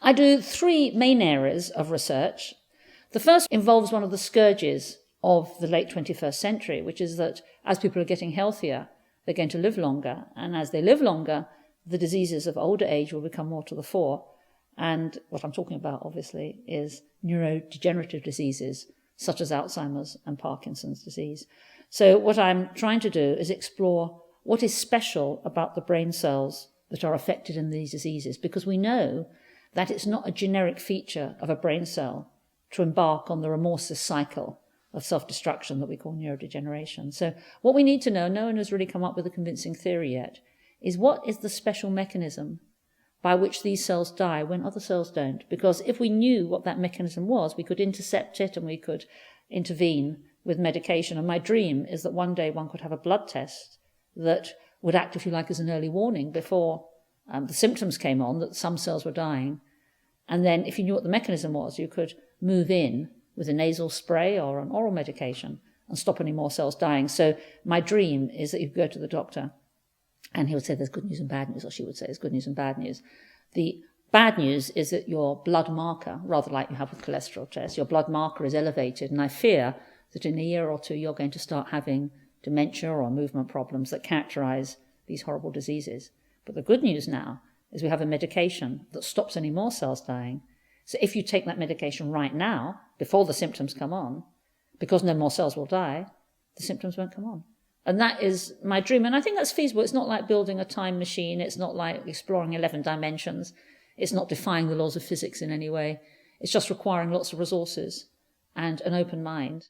I do three main areas of research. The first involves one of the scourges of the late 21st century, which is that as people are getting healthier, they're going to live longer. And as they live longer, the diseases of older age will become more to the fore. And what I'm talking about, obviously, is neurodegenerative diseases, such as Alzheimer's and Parkinson's disease. So what I'm trying to do is explore what is special about the brain cells that are affected in these diseases, because we know that it's not a generic feature of a brain cell to embark on the remorseless cycle of self-destruction that we call neurodegeneration. So what we need to know, no one has really come up with a convincing theory yet, is what is the special mechanism by which these cells die when other cells don't. Because if we knew what that mechanism was, we could intercept it and we could intervene with medication. And my dream is that one day one could have a blood test that would act, if you like, as an early warning before the symptoms came on, that some cells were dying. And then if you knew what the mechanism was, you could move in with a nasal spray or an oral medication and stop any more cells dying. So my dream is that you go to the doctor and he would say there's good news and bad news, or she would say there's good news and bad news. The bad news is that your blood marker, rather like you have with cholesterol tests, your blood marker is elevated, and I fear that in a year or two you're going to start having dementia or movement problems that characterize these horrible diseases. But the good news now is we have a medication that stops any more cells dying. So if you take that medication right now, before the symptoms come on, because no more cells will die, the symptoms won't come on. And that is my dream. And I think that's feasible. It's not like building a time machine. It's not like exploring 11 dimensions. It's not defying the laws of physics in any way. It's just requiring lots of resources and an open mind.